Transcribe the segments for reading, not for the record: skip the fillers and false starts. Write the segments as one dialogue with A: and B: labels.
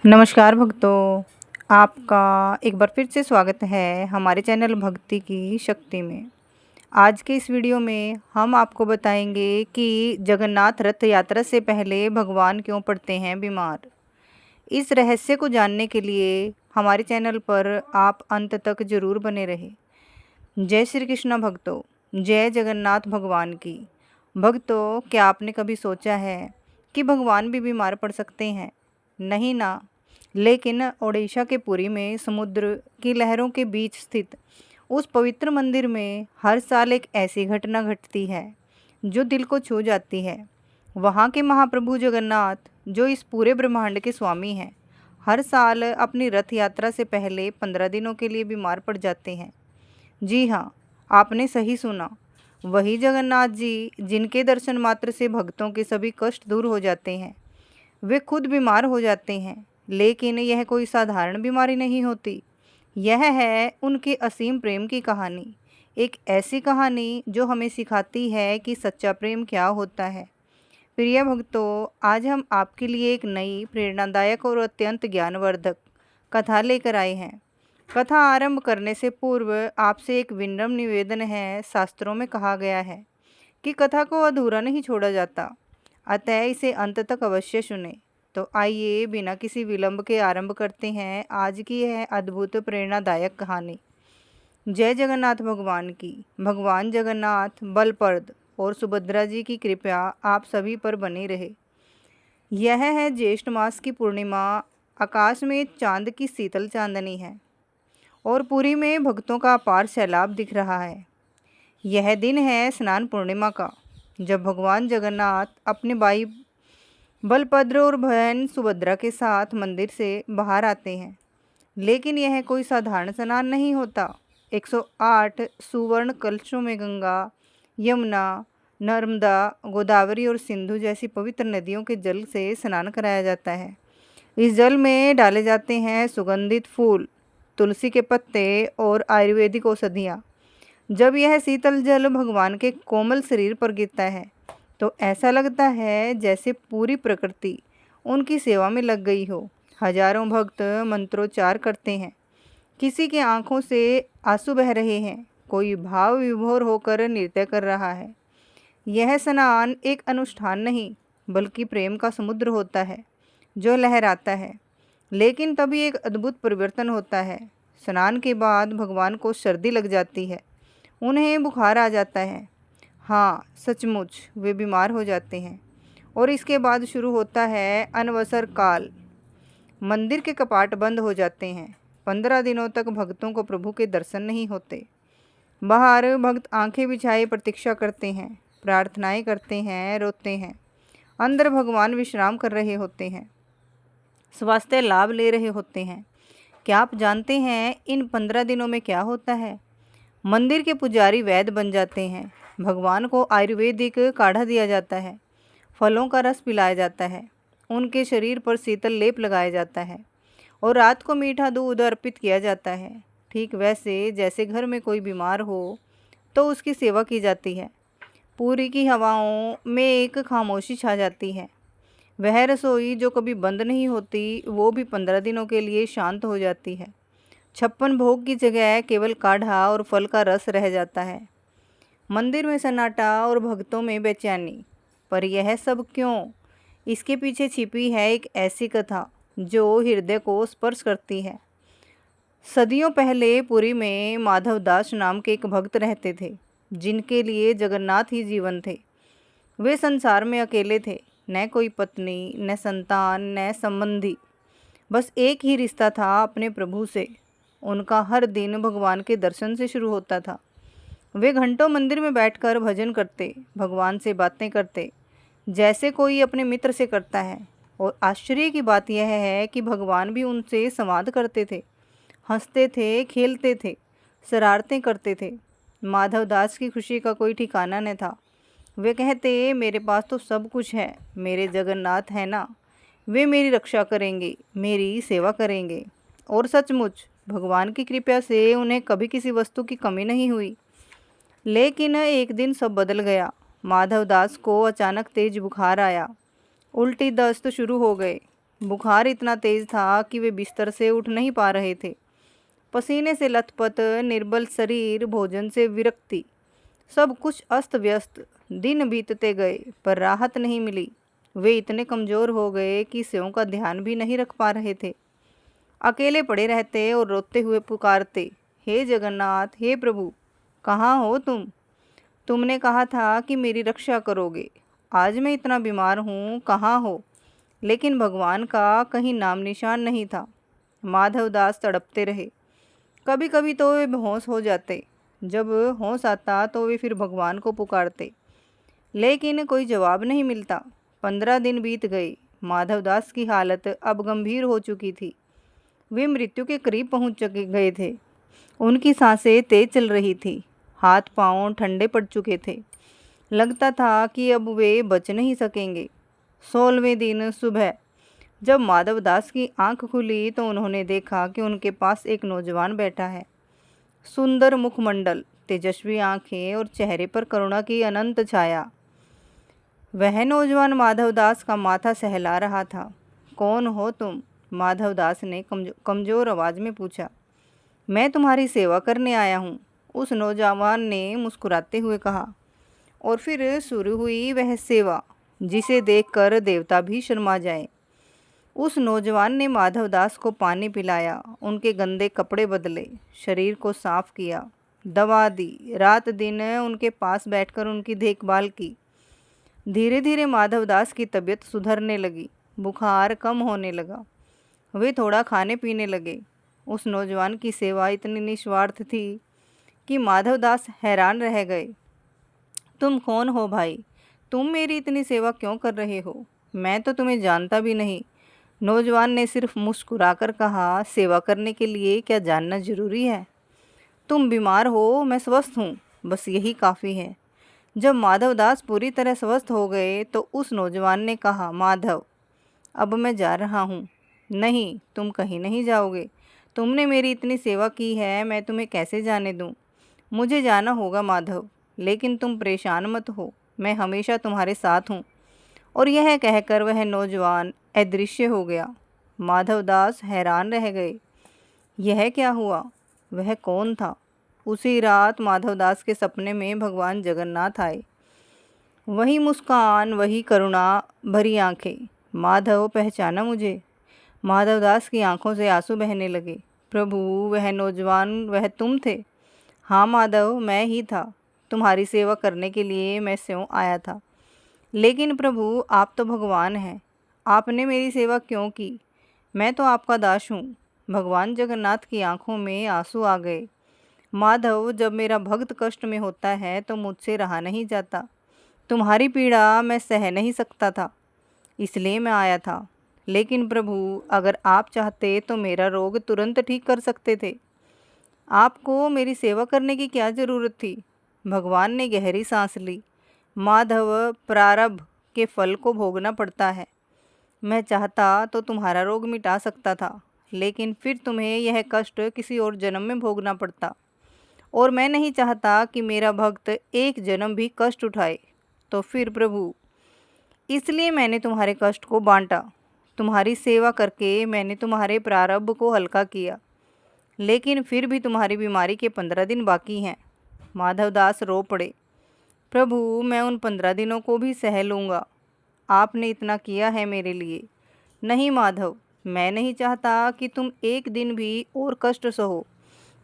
A: नमस्कार भक्तों, आपका एक बार फिर से स्वागत है हमारे चैनल भक्ति की शक्ति में। आज के इस वीडियो में हम आपको बताएंगे कि जगन्नाथ रथ यात्रा से पहले भगवान क्यों पड़ते हैं बीमार। इस रहस्य को जानने के लिए हमारे चैनल पर आप अंत तक जरूर बने रहें। जय श्री कृष्ण भक्तों, जय जगन्नाथ भगवान की। भक्तों, क्या आपने कभी सोचा है कि भगवान भी बीमार पड़ सकते हैं? नहीं ना। लेकिन ओडिशा के पुरी में समुद्र की लहरों के बीच स्थित उस पवित्र मंदिर में हर साल एक ऐसी घटना घटती है जो दिल को छू जाती है। वहाँ के महाप्रभु जगन्नाथ, जो इस पूरे ब्रह्मांड के स्वामी हैं, हर साल अपनी रथ यात्रा से पहले 15 दिनों के लिए बीमार पड़ जाते हैं। जी हाँ, आपने सही सुना। वही जगन्नाथ जी जिनके दर्शन मात्र से भक्तों के सभी कष्ट दूर हो जाते हैं, वे खुद बीमार हो जाते हैं। लेकिन यह कोई साधारण बीमारी नहीं होती। यह है उनके असीम प्रेम की कहानी। एक ऐसी कहानी जो हमें सिखाती है कि सच्चा प्रेम क्या होता है। प्रिय भक्तों, आज हम आपके लिए एक नई प्रेरणादायक और अत्यंत ज्ञानवर्धक कथा लेकर आए हैं। कथा आरंभ करने से पूर्व आपसे एक विनम्र निवेदन है। शास्त्रों में कहा गया है कि कथा को अधूरा नहीं छोड़ा जाता, अतः इसे अंत तक अवश्य सुने। तो आइए बिना किसी विलंब के आरंभ करते हैं आज की यह अद्भुत प्रेरणादायक कहानी। जय जगन्नाथ भगवान की। भगवान जगन्नाथ, बलप्रद और सुभद्रा जी की कृपा आप सभी पर बनी रहे। यह है ज्येष्ठ मास की पूर्णिमा। आकाश में चांद की शीतल चांदनी है और पुरी में भक्तों का अपार सैलाब दिख रहा है। यह दिन है स्नान पूर्णिमा का, जब भगवान जगन्नाथ अपने भाई बलभद्र और बहन सुभद्रा के साथ मंदिर से बाहर आते हैं। लेकिन यह कोई साधारण स्नान नहीं होता। 108 सुवर्ण कलशों में गंगा, यमुना, नर्मदा, गोदावरी और सिंधु जैसी पवित्र नदियों के जल से स्नान कराया जाता है। इस जल में डाले जाते हैं सुगंधित फूल, तुलसी के पत्ते और आयुर्वेदिक औषधियाँ। जब यह शीतल जल भगवान के कोमल शरीर पर गिरता है तो ऐसा लगता है जैसे पूरी प्रकृति उनकी सेवा में लग गई हो। हजारों भक्त मंत्रोच्चार करते हैं। किसी की आंखों से आंसू बह रहे हैं, कोई भाव विभोर होकर नृत्य कर रहा है। यह स्नान एक अनुष्ठान नहीं बल्कि प्रेम का समुद्र होता है जो लहराता है। लेकिन तभी एक अद्भुत परिवर्तन होता है। स्नान के बाद भगवान को सर्दी लग जाती है, उन्हें बुखार आ जाता है। हाँ, सचमुच वे बीमार हो जाते हैं। और इसके बाद शुरू होता है अनवसर काल। मंदिर के कपाट बंद हो जाते हैं। 15 दिनों तक भक्तों को प्रभु के दर्शन नहीं होते। बाहर भक्त आंखें बिछाए प्रतीक्षा करते हैं, प्रार्थनाएं करते हैं, रोते हैं। अंदर भगवान विश्राम कर रहे होते हैं, स्वास्थ्य लाभ ले रहे होते हैं। क्या आप जानते हैं इन 15 दिनों में क्या होता है? मंदिर के पुजारी वैद्य बन जाते हैं। भगवान को आयुर्वेदिक काढ़ा दिया जाता है, फलों का रस पिलाया जाता है, उनके शरीर पर शीतल लेप लगाया जाता है और रात को मीठा दूध अर्पित किया जाता है। ठीक वैसे जैसे घर में कोई बीमार हो तो उसकी सेवा की जाती है। पूरी की हवाओं में एक खामोशी छा जाती है। वह रसोई जो कभी बंद नहीं होती, वो भी 15 दिनों के लिए शांत हो जाती है। 56 भोग की जगह केवल काढ़ा और फल का रस रह जाता है। मंदिर में सन्नाटा और भक्तों में बेचैनी। पर यह सब क्यों? इसके पीछे छिपी है एक ऐसी कथा जो हृदय को स्पर्श करती है। सदियों पहले पुरी में माधवदास नाम के एक भक्त रहते थे, जिनके लिए जगन्नाथ ही जीवन थे। वे संसार में अकेले थे, न कोई पत्नी, न संतान, न संबंधी। बस एक ही रिश्ता था अपने प्रभु से। उनका हर दिन भगवान के दर्शन से शुरू होता था। वे घंटों मंदिर में बैठकर भजन करते, भगवान से बातें करते, जैसे कोई अपने मित्र से करता है। और आश्चर्य की बात यह है कि भगवान भी उनसे संवाद करते थे, हंसते थे, खेलते थे, शरारतें करते थे। माधवदास की खुशी का कोई ठिकाना न था। वे कहते, मेरे पास तो सब कुछ है, मेरे जगन्नाथ है ना, वे मेरी रक्षा करेंगे, मेरी सेवा करेंगे। और सचमुच भगवान की कृपा से उन्हें कभी किसी वस्तु की कमी नहीं हुई। लेकिन एक दिन सब बदल गया। माधवदास को अचानक तेज बुखार आया, उल्टी दस्त शुरू हो गए। बुखार इतना तेज था कि वे बिस्तर से उठ नहीं पा रहे थे। पसीने से लथपथ निर्बल शरीर, भोजन से विरक्ति, सब कुछ अस्त व्यस्त। दिन बीतते गए पर राहत नहीं मिली। वे इतने कमज़ोर हो गए कि सेवों का ध्यान भी नहीं रख पा रहे थे। अकेले पड़े रहते और रोते हुए पुकारते, हे जगन्नाथ, हे प्रभु, कहाँ हो तुम? तुमने कहा था कि मेरी रक्षा करोगे। आज मैं इतना बीमार हूँ, कहाँ हो? लेकिन भगवान का कहीं नाम निशान नहीं था। माधवदास तड़पते रहे। कभी कभी तो वे बेहोश हो जाते। जब होश आता तो वे फिर भगवान को पुकारते, लेकिन कोई जवाब नहीं मिलता। 15 दिन बीत गए। माधवदास की हालत अब गंभीर हो चुकी थी। वे मृत्यु के करीब पहुंच गए थे। उनकी सांसें तेज चल रही थी। हाथ पांव ठंडे पड़ चुके थे। लगता था कि अब वे बच नहीं सकेंगे। 16वें दिन सुबह जब माधवदास की आंख खुली तो उन्होंने देखा कि उनके पास एक नौजवान बैठा है। सुंदर मुखमंडल, तेजस्वी आंखें और चेहरे पर करुणा की अनंत छाया। वह नौजवान माधवदास का माथा सहला रहा था। कौन हो तुम? माधवदास ने कमजोर आवाज में पूछा। मैं तुम्हारी सेवा करने आया हूँ, उस नौजवान ने मुस्कुराते हुए कहा। और फिर शुरू हुई वह सेवा जिसे देखकर देवता भी शर्मा जाए। उस नौजवान ने माधवदास को पानी पिलाया, उनके गंदे कपड़े बदले, शरीर को साफ किया, दवा दी, रात दिन उनके पास बैठकर उनकी देखभाल की। धीरे धीरे माधवदास की तबीयत सुधरने लगी। बुखार कम होने लगा। वे थोड़ा खाने पीने लगे। उस नौजवान की सेवा इतनी निस्वार्थ थी कि माधवदास हैरान रह गए। तुम कौन हो भाई? तुम मेरी इतनी सेवा क्यों कर रहे हो? मैं तो तुम्हें जानता भी नहीं। नौजवान ने सिर्फ मुस्कुराकर कहा, सेवा करने के लिए क्या जानना जरूरी है? तुम बीमार हो, मैं स्वस्थ हूँ, बस यही काफ़ी है। जब माधवदास पूरी तरह स्वस्थ हो गए तो उस नौजवान ने कहा, माधव, अब मैं जा रहा हूँ। नहीं, तुम कहीं नहीं जाओगे। तुमने मेरी इतनी सेवा की है, मैं तुम्हें कैसे जाने दूँ? मुझे जाना होगा माधव, लेकिन तुम परेशान मत हो, मैं हमेशा तुम्हारे साथ हूँ। और यह कहकर वह नौजवान अदृश्य हो गया। माधवदास हैरान रह गए। यह क्या हुआ? वह कौन था? उसी रात माधवदास के सपने में भगवान जगन्नाथ आए। वही मुस्कान, वही करुणा भरी आंखें। माधव, पहचाना मुझे? माधवदास की आंखों से आंसू बहने लगे। प्रभु, वह नौजवान, वह तुम थे? हाँ माधव, मैं ही था। तुम्हारी सेवा करने के लिए मैं स्यों आया था। लेकिन प्रभु, आप तो भगवान हैं, आपने मेरी सेवा क्यों की? मैं तो आपका दास हूँ। भगवान जगन्नाथ की आंखों में आंसू आ गए। माधव, जब मेरा भक्त कष्ट में होता है तो मुझसे रहा नहीं जाता। तुम्हारी पीड़ा मैं सह नहीं सकता था, इसलिए मैं आया था। लेकिन प्रभु, अगर आप चाहते तो मेरा रोग तुरंत ठीक कर सकते थे। आपको मेरी सेवा करने की क्या ज़रूरत थी? भगवान ने गहरी सांस ली। माधव, प्रारब्ध के फल को भोगना पड़ता है। मैं चाहता तो तुम्हारा रोग मिटा सकता था, लेकिन फिर तुम्हें यह कष्ट किसी और जन्म में भोगना पड़ता। और मैं नहीं चाहता कि मेरा भक्त एक जन्म भी कष्ट उठाए। तो फिर प्रभु, इसलिए मैंने तुम्हारे कष्ट को बांटा। तुम्हारी सेवा करके मैंने तुम्हारे प्रारब्ध को हल्का किया। लेकिन फिर भी तुम्हारी बीमारी के 15 दिन बाकी हैं। माधवदास रो पड़े। प्रभु, मैं उन 15 दिनों को भी सह लूँगा। आपने इतना किया है मेरे लिए। नहीं माधव, मैं नहीं चाहता कि तुम एक दिन भी और कष्ट सहो।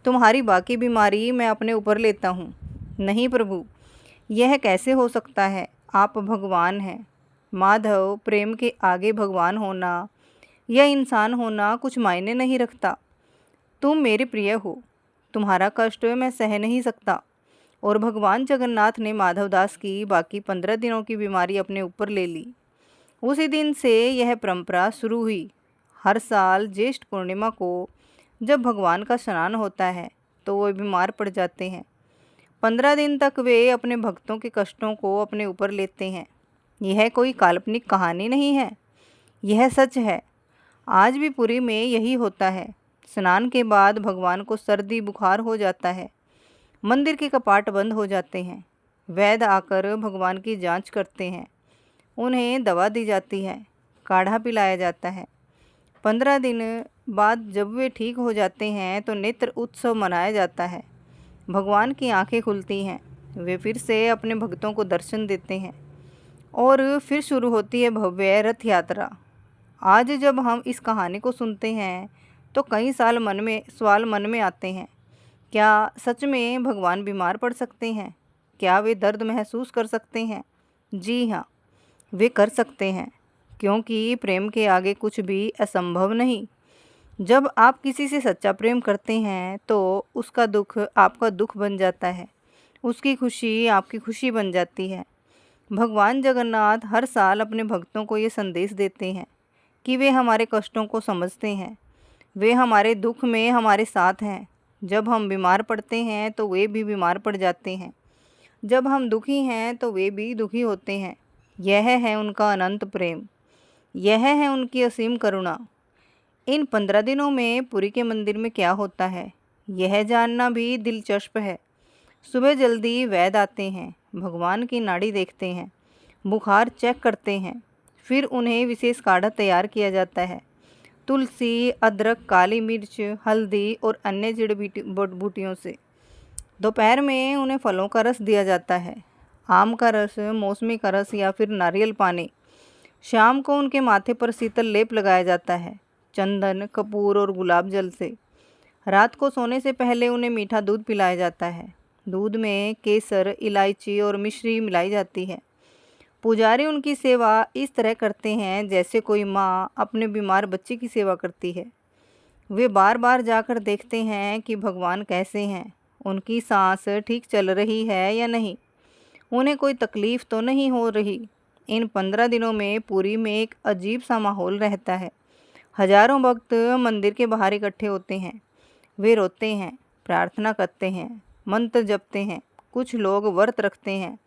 A: तुम्हारी बाकी बीमारी मैं अपने ऊपर लेता हूँ। नहीं प्रभु, यह कैसे हो सकता है? आप भगवान हैं। माधव, प्रेम के आगे भगवान होना या इंसान होना कुछ मायने नहीं रखता। तुम मेरे प्रिय हो, तुम्हारा कष्ट मैं सह नहीं सकता। और भगवान जगन्नाथ ने माधवदास की बाकी 15 दिनों की बीमारी अपने ऊपर ले ली। उसी दिन से यह परंपरा शुरू हुई। हर साल ज्येष्ठ पूर्णिमा को जब भगवान का स्नान होता है तो वो बीमार पड़ जाते हैं। 15 दिन तक वे अपने भक्तों के कष्टों को अपने ऊपर लेते हैं। यह कोई काल्पनिक कहानी नहीं है, यह सच है। आज भी पुरी में यही होता है। स्नान के बाद भगवान को सर्दी बुखार हो जाता है। मंदिर के कपाट बंद हो जाते हैं। वैद्य आकर भगवान की जांच करते हैं। उन्हें दवा दी जाती है, काढ़ा पिलाया जाता है। 15 दिन बाद जब वे ठीक हो जाते हैं तो नेत्र उत्सव मनाया जाता है। भगवान की आंखें खुलती हैं, वे फिर से अपने भक्तों को दर्शन देते हैं और फिर शुरू होती है भव्य रथ यात्रा। आज जब हम इस कहानी को सुनते हैं तो कई सवाल मन में आते हैं। क्या सच में भगवान बीमार पड़ सकते हैं? क्या वे दर्द महसूस कर सकते हैं? जी हाँ, वे कर सकते हैं, क्योंकि प्रेम के आगे कुछ भी असंभव नहीं। जब आप किसी से सच्चा प्रेम करते हैं तो उसका दुख आपका दुख बन जाता है, उसकी खुशी आपकी खुशी बन जाती है। भगवान जगन्नाथ हर साल अपने भक्तों को ये संदेश देते हैं कि वे हमारे कष्टों को समझते हैं, वे हमारे दुख में हमारे साथ हैं। जब हम बीमार पड़ते हैं तो वे भी बीमार पड़ जाते हैं, जब हम दुखी हैं तो वे भी दुखी होते हैं। यह है उनका अनंत प्रेम, यह है उनकी असीम करुणा। इन 15 दिनों में पुरी के मंदिर में क्या होता है, यह जानना भी दिलचस्प है। सुबह जल्दी वैद्य आते हैं, भगवान की नाड़ी देखते हैं, बुखार चेक करते हैं, फिर उन्हें विशेष काढ़ा तैयार किया जाता है। तुलसी, अदरक, काली मिर्च, हल्दी और अन्य जड़ी बूटियों से। दोपहर में उन्हें फलों का रस दिया जाता है, आम का रस, मौसमी का रस या फिर नारियल पानी। शाम को उनके माथे पर शीतल लेप लगाया जाता है, चंदन, कपूर और गुलाब जल से। रात को सोने से पहले उन्हें मीठा दूध पिलाया जाता है। दूध में केसर, इलायची और मिश्री मिलाई जाती है। पुजारी उनकी सेवा इस तरह करते हैं जैसे कोई माँ अपने बीमार बच्चे की सेवा करती है। वे बार बार जाकर देखते हैं कि भगवान कैसे हैं, उनकी सांस ठीक चल रही है या नहीं, उन्हें कोई तकलीफ़ तो नहीं हो रही। इन 15 दिनों में पुरी में एक अजीब सा माहौल रहता है। हजारों भक्त मंदिर के बाहर इकट्ठे होते हैं। वे रोते हैं, प्रार्थना करते हैं, मंत्र जपते हैं। कुछ लोग व्रत रखते हैं,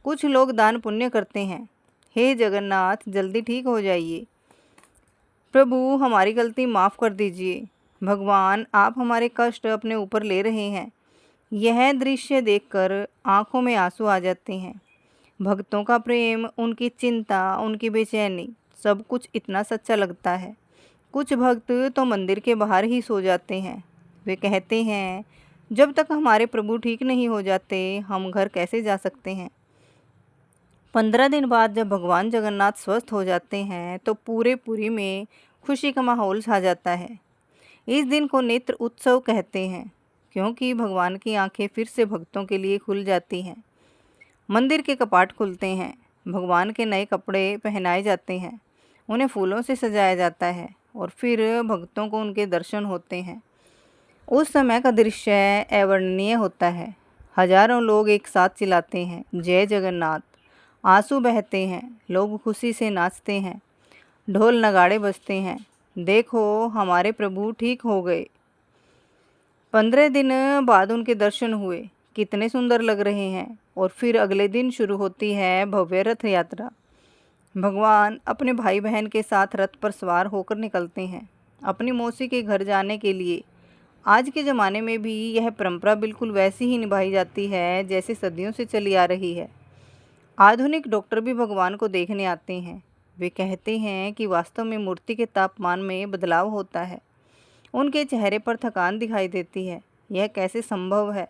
A: कुछ लोग दान पुण्य करते हैं। हे जगन्नाथ, जल्दी ठीक हो जाइए। प्रभु, हमारी गलती माफ़ कर दीजिए। भगवान, आप हमारे कष्ट अपने ऊपर ले रहे हैं। यह दृश्य देखकर आंखों में आंसू आ जाते हैं। भक्तों का प्रेम, उनकी चिंता, उनकी बेचैनी, सब कुछ इतना सच्चा लगता है। कुछ भक्त तो मंदिर के बाहर ही सो जाते हैं। वे कहते हैं, जब तक हमारे प्रभु ठीक नहीं हो जाते हम घर कैसे जा सकते हैं। 15 दिन बाद जब भगवान जगन्नाथ स्वस्थ हो जाते हैं तो पूरे पुरी में खुशी का माहौल छा जाता है। इस दिन को नेत्र उत्सव कहते हैं, क्योंकि भगवान की आंखें फिर से भक्तों के लिए खुल जाती हैं। मंदिर के कपाट खुलते हैं, भगवान के नए कपड़े पहनाए जाते हैं, उन्हें फूलों से सजाया जाता है और फिर भक्तों को उनके दर्शन होते हैं। उस समय का दृश्य अवर्णनीय होता है। हजारों लोग एक साथ चिल्लाते हैं, जय जगन्नाथ। आंसू बहते हैं, लोग खुशी से नाचते हैं, ढोल नगाड़े बजते हैं। देखो, हमारे प्रभु ठीक हो गए। 15 दिन बाद उनके दर्शन हुए, कितने सुंदर लग रहे हैं। और फिर अगले दिन शुरू होती है भव्य रथ यात्रा। भगवान अपने भाई बहन के साथ रथ पर सवार होकर निकलते हैं अपनी मौसी के घर जाने के लिए। आज के ज़माने में भी यह परंपरा बिल्कुल वैसी ही निभाई जाती है जैसे सदियों से चली आ रही है। आधुनिक डॉक्टर भी भगवान को देखने आते हैं। वे कहते हैं कि वास्तव में मूर्ति के तापमान में बदलाव होता है, उनके चेहरे पर थकान दिखाई देती है। यह कैसे संभव है?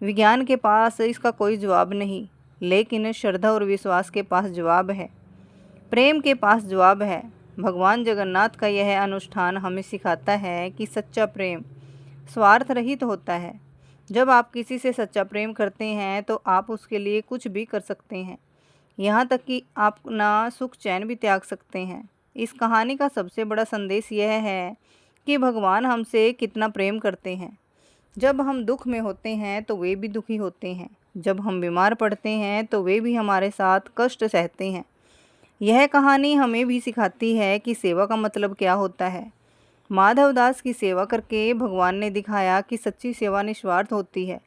A: विज्ञान के पास इसका कोई जवाब नहीं, लेकिन श्रद्धा और विश्वास के पास जवाब है, प्रेम के पास जवाब है। भगवान जगन्नाथ का यह अनुष्ठान हमें सिखाता है कि सच्चा प्रेम स्वार्थ रहित होता है। जब आप किसी से सच्चा प्रेम करते हैं तो आप उसके लिए कुछ भी कर सकते हैं, यहाँ तक कि आप अपना सुख चैन भी त्याग सकते हैं। इस कहानी का सबसे बड़ा संदेश यह है कि भगवान हमसे कितना प्रेम करते हैं। जब हम दुख में होते हैं तो वे भी दुखी होते हैं, जब हम बीमार पड़ते हैं तो वे भी हमारे साथ कष्ट सहते हैं। यह कहानी हमें भी सिखाती है कि सेवा का मतलब क्या होता है। माधव दास की सेवा करके भगवान ने दिखाया कि सच्ची सेवा निस्वार्थ होती है,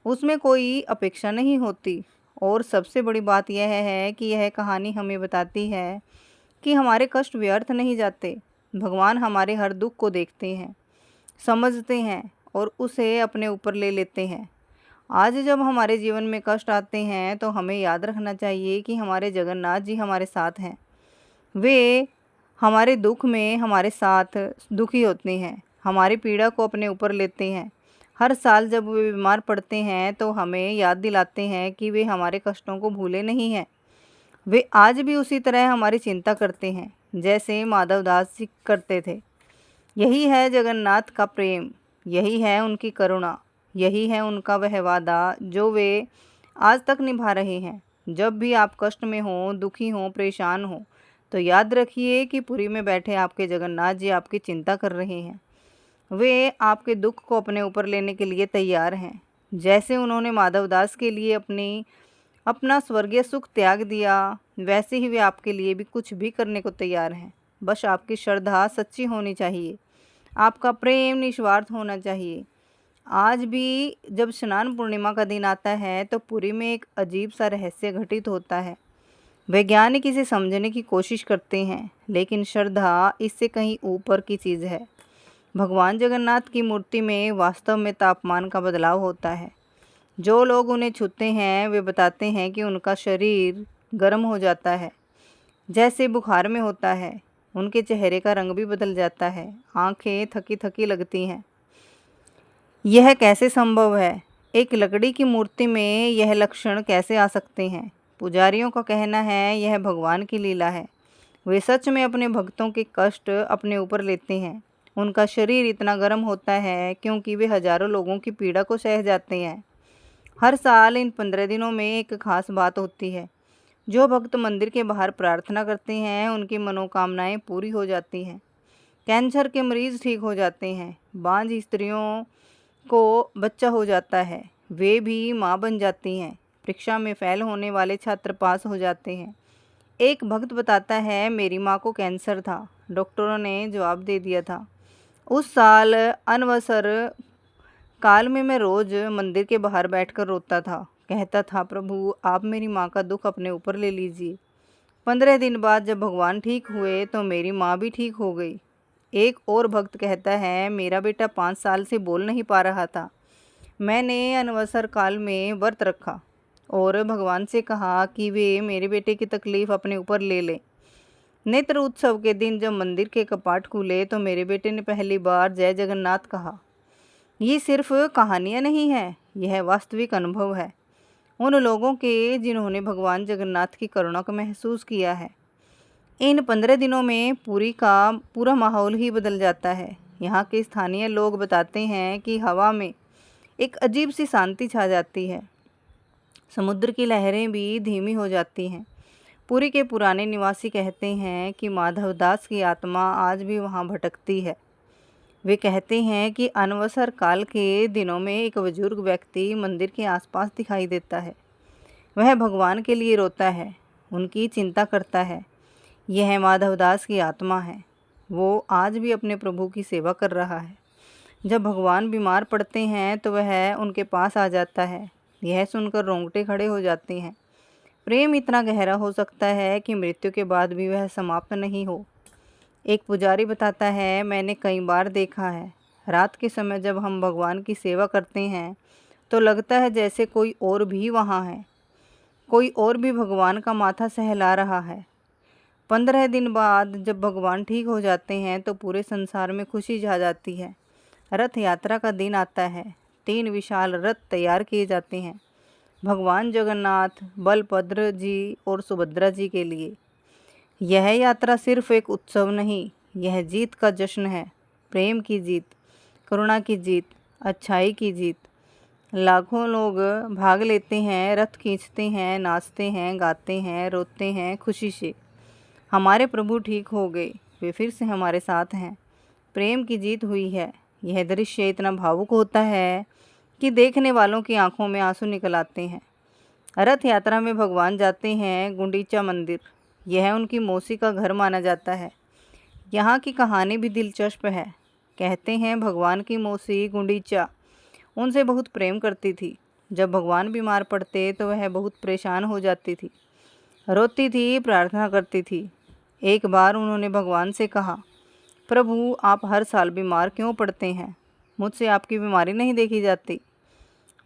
A: उसमें कोई अपेक्षा नहीं होती। और सबसे बड़ी बात यह है कि यह कहानी हमें बताती है कि हमारे कष्ट व्यर्थ नहीं जाते। भगवान हमारे हर दुख को देखते हैं, समझते हैं और उसे अपने ऊपर ले लेते हैं। आज जब हमारे जीवन में कष्ट आते हैं तो हमें याद रखना चाहिए कि हमारे जगन्नाथ जी हमारे साथ हैं। वे हमारे दुख में हमारे साथ दुखी होते हैं, हमारी पीड़ा को अपने ऊपर लेते हैं। हर साल जब वे बीमार पड़ते हैं तो हमें याद दिलाते हैं कि वे हमारे कष्टों को भूले नहीं हैं। वे आज भी उसी तरह हमारी चिंता करते हैं जैसे माधवदास जी करते थे। यही है जगन्नाथ का प्रेम, यही है उनकी करुणा, यही है उनका वह वादा जो वे आज तक निभा रहे हैं। जब भी आप कष्ट में हों, दुखी हों, परेशान हों, तो याद रखिए कि पुरी में बैठे आपके जगन्नाथ जी आपकी चिंता कर रहे हैं। वे आपके दुख को अपने ऊपर लेने के लिए तैयार हैं। जैसे उन्होंने माधवदास के लिए अपना स्वर्गीय सुख त्याग दिया, वैसे ही वे आपके लिए भी कुछ भी करने को तैयार हैं। बस आपकी श्रद्धा सच्ची होनी चाहिए, आपका प्रेम निस्वार्थ होना चाहिए। आज भी जब स्नान पूर्णिमा का दिन आता है तो पुरी में एक अजीब सा रहस्य घटित होता है। वैज्ञानिक इसे समझने की कोशिश करते हैं, लेकिन श्रद्धा इससे कहीं ऊपर की चीज़ है। भगवान जगन्नाथ की मूर्ति में वास्तव में तापमान का बदलाव होता है। जो लोग उन्हें छूते हैं वे बताते हैं कि उनका शरीर गर्म हो जाता है, जैसे बुखार में होता है। उनके चेहरे का रंग भी बदल जाता है, आंखें थकी थकी लगती हैं। यह कैसे संभव है? एक लकड़ी की मूर्ति में यह लक्षण कैसे आ सकते हैं? पुजारियों का कहना है यह भगवान की लीला है। वे सच में अपने भक्तों के कष्ट अपने ऊपर लेते हैं। उनका शरीर इतना गर्म होता है क्योंकि वे हजारों लोगों की पीड़ा को सह जाते हैं। हर साल इन 15 दिनों में एक खास बात होती है। जो भक्त मंदिर के बाहर प्रार्थना करते हैं उनकी मनोकामनाएं पूरी हो जाती हैं। कैंसर के मरीज ठीक हो जाते हैं, बांझ स्त्रियों को बच्चा हो जाता है, वे भी माँ बन जाती हैं, परीक्षा में फेल होने वाले छात्र पास हो जाते हैं। एक भक्त बताता है मेरी माँ को कैंसर था, डॉक्टरों ने जवाब दे दिया था। उस साल अनवसर काल में मैं रोज मंदिर के बाहर बैठकर रोता था, कहता था प्रभु आप मेरी माँ का दुख अपने ऊपर ले लीजिए। 15 दिन बाद जब भगवान ठीक हुए तो मेरी माँ भी ठीक हो गई। एक और भक्त कहता है मेरा बेटा 5 साल से बोल नहीं पा रहा था, मैंने अनवसर काल में व्रत रखा और भगवान से कहा कि वे मेरे बेटे की तकलीफ़ अपने ऊपर ले लें। नेत्र उत्सव के दिन जब मंदिर के कपाट खुले तो मेरे बेटे ने पहली बार जय जगन्नाथ कहा। ये सिर्फ कहानियाँ नहीं हैं, यह वास्तविक अनुभव है उन लोगों के जिन्होंने भगवान जगन्नाथ की करुणा को महसूस किया है। इन 15 दिनों में पुरी का पूरा माहौल ही बदल जाता है। यहाँ के स्थानीय लोग बताते हैं कि हवा में एक अजीब सी शांति छा जाती है, समुद्र की लहरें भी धीमी हो जाती हैं। पुरी के पुराने निवासी कहते हैं कि माधवदास की आत्मा आज भी वहाँ भटकती है। वे कहते हैं कि अनवसर काल के दिनों में एक बुजुर्ग व्यक्ति मंदिर के आसपास दिखाई देता है। वह भगवान के लिए रोता है, उनकी चिंता करता है। यह माधवदास की आत्मा है, वो आज भी अपने प्रभु की सेवा कर रहा है। जब भगवान बीमार पड़ते हैं तो वह उनके पास आ जाता है। यह सुनकर रोंगटे खड़े हो जाते हैं। प्रेम इतना गहरा हो सकता है कि मृत्यु के बाद भी वह समाप्त नहीं हो। एक पुजारी बताता है मैंने कई बार देखा है, रात के समय जब हम भगवान की सेवा करते हैं तो लगता है जैसे कोई और भी वहाँ है, कोई और भी भगवान का माथा सहला रहा है। 15 दिन बाद जब भगवान ठीक हो जाते हैं तो पूरे संसार में खुशी छा जाती है। रथ यात्रा का दिन आता है। 3 विशाल रथ तैयार किए जाते हैं भगवान जगन्नाथ, बलभद्र जी और सुभद्रा जी के लिए। यह यात्रा सिर्फ एक उत्सव नहीं, यह जीत का जश्न है। प्रेम की जीत, करुणा की जीत, अच्छाई की जीत। लाखों लोग भाग लेते हैं, रथ खींचते हैं, नाचते हैं, गाते हैं, रोते हैं खुशी से। हमारे प्रभु ठीक हो गए, वे फिर से हमारे साथ हैं। प्रेम की जीत हुई है। यह दृश्य इतना भावुक होता है कि देखने वालों की आंखों में आंसू निकल आते हैं। रथ यात्रा में भगवान जाते हैं गुंडीचा मंदिर। यह उनकी मौसी का घर माना जाता है। यहाँ की कहानी भी दिलचस्प है। कहते हैं भगवान की मौसी गुंडीचा उनसे बहुत प्रेम करती थी। जब भगवान बीमार पड़ते तो वह बहुत परेशान हो जाती थी, रोती थी, प्रार्थना करती थी। एक बार उन्होंने भगवान से कहा, प्रभु आप हर साल बीमार क्यों पड़ते हैं? मुझसे आपकी बीमारी नहीं देखी जाती।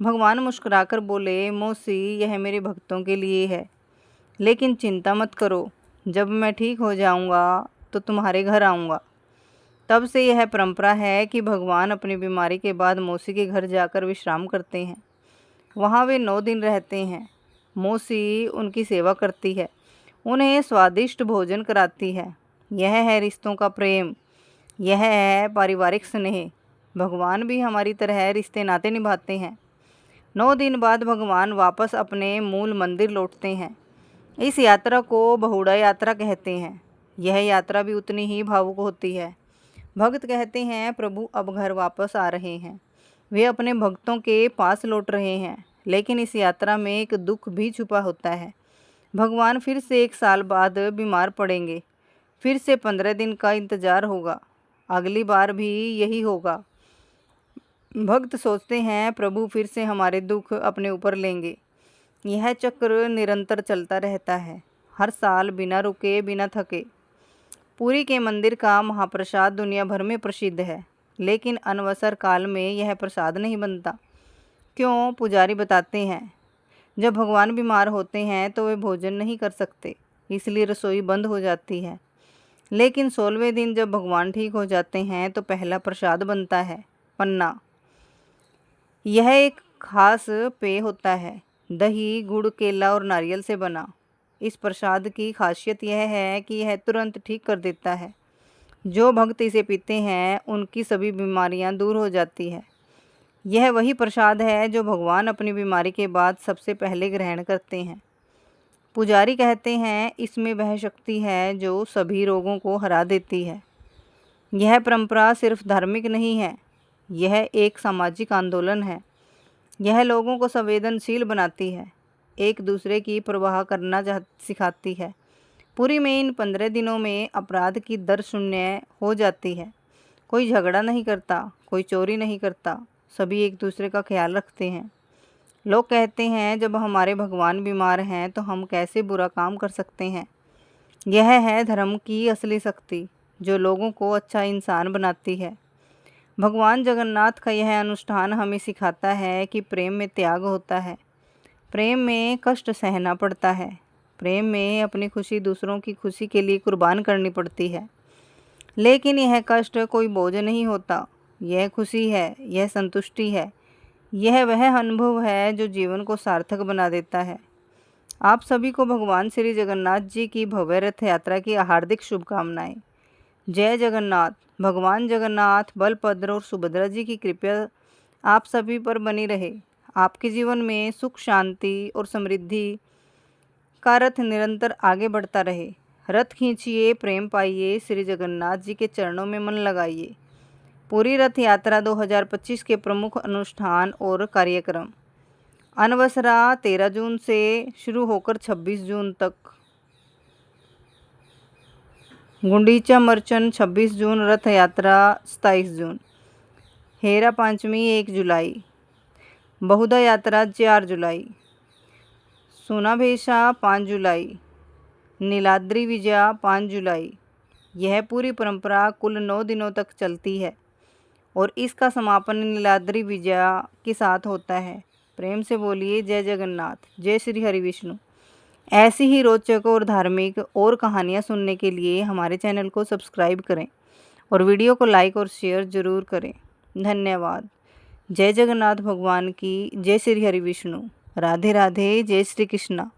A: भगवान मुस्कुराकर बोले, मौसी यह मेरे भक्तों के लिए है, लेकिन चिंता मत करो, जब मैं ठीक हो जाऊंगा तो तुम्हारे घर आऊँगा। तब से यह परंपरा है कि भगवान अपनी बीमारी के बाद मौसी के घर जाकर विश्राम करते हैं। वहाँ वे 9 दिन रहते हैं। मौसी उनकी सेवा करती है, उन्हें स्वादिष्ट भोजन कराती है। यह है रिश्तों का प्रेम, यह है पारिवारिक स्नेह। भगवान भी हमारी तरह रिश्ते नाते निभाते हैं। 9 दिन बाद भगवान वापस अपने मूल मंदिर लौटते हैं। इस यात्रा को बहुड़ा यात्रा कहते हैं। यह यात्रा भी उतनी ही भावुक होती है। भक्त कहते हैं, प्रभु अब घर वापस आ रहे हैं। वे अपने भक्तों के पास लौट रहे हैं। लेकिन इस यात्रा में एक दुख भी छुपा होता है। भगवान फिर से 1 साल बाद बीमार पड़ेंगे। फिर से 15 दिन का इंतजार होगा। अगली बार भी यही होगा। भक्त सोचते हैं, प्रभु फिर से हमारे दुख अपने ऊपर लेंगे। यह चक्र निरंतर चलता रहता है, हर साल बिना रुके बिना थके। पुरी के मंदिर का महाप्रसाद दुनिया भर में प्रसिद्ध है, लेकिन अनवसर काल में यह प्रसाद नहीं बनता। क्यों? पुजारी बताते हैं, जब भगवान बीमार होते हैं तो वे भोजन नहीं कर सकते, इसलिए रसोई बंद हो जाती है। लेकिन 16वें दिन जब भगवान ठीक हो जाते हैं तो पहला प्रसाद बनता है, पन्ना। यह एक खास पेय होता है, दही, गुड़, केला और नारियल से बना। इस प्रसाद की खासियत यह है कि यह तुरंत ठीक कर देता है। जो भक्त इसे पीते हैं उनकी सभी बीमारियां दूर हो जाती है। यह वही प्रसाद है जो भगवान अपनी बीमारी के बाद सबसे पहले ग्रहण करते हैं। पुजारी कहते हैं, इसमें वह शक्ति है जो सभी रोगों को हरा देती है। यह परंपरा सिर्फ धार्मिक नहीं है, यह एक सामाजिक आंदोलन है। यह लोगों को संवेदनशील बनाती है, एक दूसरे की परवाह करना सिखाती है। पुरी में इन 15 दिनों में अपराध की दर शून्य हो जाती है। कोई झगड़ा नहीं करता, कोई चोरी नहीं करता, सभी एक दूसरे का ख्याल रखते हैं। लोग कहते हैं, जब हमारे भगवान बीमार हैं तो हम कैसे बुरा काम कर सकते हैं। यह है धर्म की असली शक्ति, जो लोगों को अच्छा इंसान बनाती है। भगवान जगन्नाथ का यह अनुष्ठान हमें सिखाता है कि प्रेम में त्याग होता है, प्रेम में कष्ट सहना पड़ता है, प्रेम में अपनी खुशी दूसरों की खुशी के लिए कुर्बान करनी पड़ती है। लेकिन यह कष्ट कोई बोझ नहीं होता, यह खुशी है, यह संतुष्टि है, यह वह अनुभव है जो जीवन को सार्थक बना देता है। आप सभी को भगवान श्री जगन्नाथ जी की भव्य रथ यात्रा की हार्दिक शुभकामनाएं। जय जगन्नाथ। भगवान जगन्नाथ, बलभद्र और सुभद्रा जी की कृपा आप सभी पर बनी रहे। आपके जीवन में सुख, शांति और समृद्धि का रथ निरंतर आगे बढ़ता रहे। रथ खींचिए, प्रेम पाइए, श्री जगन्नाथ जी के चरणों में मन लगाइए। पूरी रथ यात्रा 2025 के प्रमुख अनुष्ठान और कार्यक्रम। अनवसरा 13 जून से शुरू होकर 26 जून तक। गुंडीचा मर्चन 26 जून, रथ यात्रा 27 जून। हेरा पांचमी 1 जुलाई। बहुधा यात्रा 4 जुलाई। सुनाभेशा 5 जुलाई। नीलाद्री विजया 5 जुलाई। यह पूरी परंपरा कुल 9 दिनों तक चलती है और इसका समापन नीलाद्री विजया के साथ होता है। प्रेम से बोलिए जय जगन्नाथ, जय श्री हरि विष्णु। ऐसी ही रोचक और धार्मिक और कहानियाँ सुनने के लिए हमारे चैनल को सब्सक्राइब करें और वीडियो को लाइक और शेयर ज़रूर करें। धन्यवाद। जय जगन्नाथ भगवान की, जय श्री हरि विष्णु। राधे राधे, जय श्री कृष्णा।